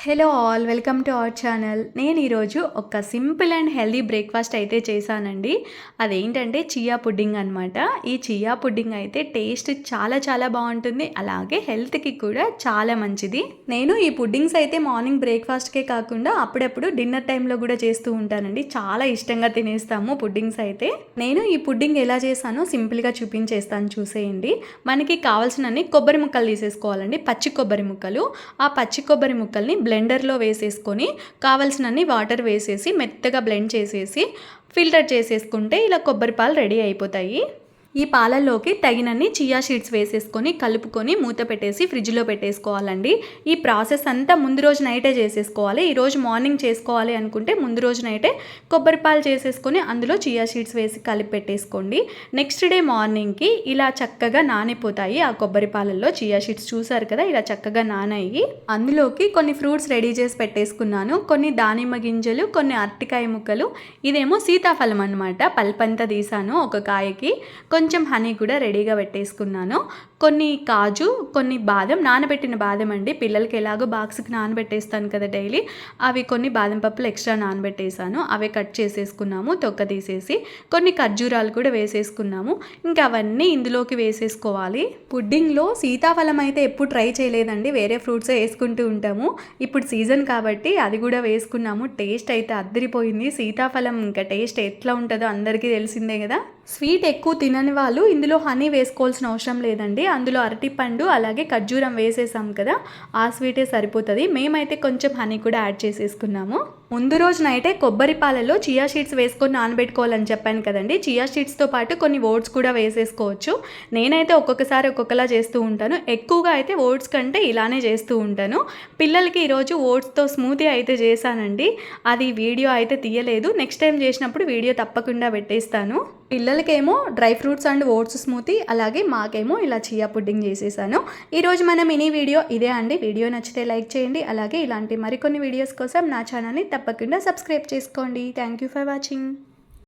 Hello all welcome to our channel. నేను ఈరోజు ఒక సింపుల్ అండ్ హెల్దీ బ్రేక్ఫాస్ట్ అయితే చేశానండి. అదేంటంటే చియా పుడ్డింగ్ అనమాట. ఈ చియా పుడ్డింగ్ అయితే టేస్ట్ చాలా చాలా బాగుంటుంది, అలాగే హెల్త్కి కూడా చాలా మంచిది. నేను ఈ పుడ్డింగ్స్ అయితే మార్నింగ్ బ్రేక్ఫాస్ట్కే కాకుండా అప్పుడప్పుడు డిన్నర్ టైంలో కూడా చేస్తూ ఉంటానండి. చాలా ఇష్టంగా తినేస్తాము పుడ్డింగ్స్ అయితే. నేను ఈ పుడ్డింగ్ ఎలా చేశానో సింపుల్గా చూపించేస్తాను, చూసేయండి. మనకి కావాల్సినన్ని కొబ్బరి ముక్కలు తీసేసుకోవాలండి, పచ్చి కొబ్బరి ముక్కలు. ఆ పచ్చి కొబ్బరి ముక్కల్ని బ్లెండర్లో వేసేసుకొని కావలసినన్ని వాటర్ వేసేసి మెత్తగా బ్లెండ్ చేసేసి ఫిల్టర్ చేసేసుకుంటే ఇలా కొబ్బరి పాలు రెడీ అయిపోతాయి. ఈ పాలల్లోకి తగినన్ని చియా సీడ్స్ వేసేసుకొని కలుపుకొని మూత పెట్టేసి ఫ్రిడ్జ్లో పెట్టేసుకోవాలండి. ఈ ప్రాసెస్ అంతా ముందు రోజు నైటే చేసేసుకోవాలి. ఈరోజు మార్నింగ్ చేసుకోవాలి అనుకుంటే ముందు రోజు నైటే కొబ్బరి పాలు చేసేసుకొని అందులో చియా సీడ్స్ వేసి కలిపి పెట్టేసుకోండి. నెక్స్ట్ డే మార్నింగ్కి ఇలా చక్కగా నానిపోతాయి. ఆ కొబ్బరి పాలల్లో చియా సీడ్స్ చూసారు కదా, ఇలా చక్కగా నానయ్యి అందులోకి కొన్ని ఫ్రూట్స్ రెడీ చేసి పెట్టేసుకున్నాను. కొన్ని దానిమ్మ గింజలు, కొన్ని అరటికాయ ముక్కలు, ఇదేమో సీతాఫలం అనమాట. పల్పంతా తీసాను ఒక కాయకి. కొంచెం హనీ కూడా రెడీగా పెట్టేసుకున్నాను. కొన్ని కాజు, కొన్ని బాదం, నానబెట్టిన బాదం అండి. పిల్లలకి ఎలాగో బాక్స్కి నానబెట్టేస్తాను కదా డైలీ, అవి కొన్ని బాదం పప్పులు ఎక్స్ట్రా నానబెట్టేసాను. అవే కట్ చేసేసుకున్నాము తొక్క తీసేసి. కొన్ని ఖర్జూరాలు కూడా వేసేసుకున్నాము. ఇంకా అవన్నీ ఇందులోకి వేసేసుకోవాలి. పుడ్డింగ్లో సీతాఫలం అయితే ఎప్పుడు ట్రై చేయలేదండి, వేరే ఫ్రూట్స్ వేసుకుంటూ ఉంటాము. ఇప్పుడు సీజన్ కాబట్టి అది కూడా వేసుకున్నాము. టేస్ట్ అయితే అద్దరిపోయింది. సీతాఫలం ఇంకా టేస్ట్ ఎట్లా ఉంటుందో అందరికీ తెలిసిందే కదా. స్వీట్ ఎక్కువ తినని వాళ్ళు ఇందులో హనీ వేసుకోవాల్సిన అవసరం లేదండి. అందులో అరటిపండు అలాగే ఖర్జూరం వేసేసాం కదా, ఆ స్వీటే సరిపోతుంది. మేమైతే కొంచెం హనీ కూడా యాడ్ చేసేసుకున్నాము. ముందు రోజు నైటే కొబ్బరి పాలలో చియా సీడ్స్ వేసుకొని నానబెట్టుకోవాలని చెప్పాను కదండి. చియా సీడ్స్తో పాటు కొన్ని ఓట్స్ కూడా వేసేసుకోవచ్చు. నేనైతే ఒక్కొక్కసారి ఒక్కొక్కలా చేస్తూ ఉంటాను. ఎక్కువగా అయితే ఓట్స్ కంటే ఇలానే చేస్తూ ఉంటాను. పిల్లలకి ఈరోజు ఓట్స్తో స్మూతీ అయితే చేశానండి. అది వీడియో అయితే తీయలేదు, నెక్స్ట్ టైం చేసినప్పుడు వీడియో తప్పకుండా పెట్టేస్తాను. పిల్లలకేమో dry fruits and oats smoothie, అలాగే మాకేమో ఇలా చియా పుడ్డింగ్ చేసేసాను. ఈరోజు మన మినీ వీడియో ఇదే అండి. వీడియో నచ్చితే లైక్ చేయండి, అలాగే ఇలాంటి మరికొన్ని వీడియోస్ కోసం నా ఛానల్ని తప్పకుండా సబ్స్క్రైబ్ చేసుకోండి. Thank you for watching.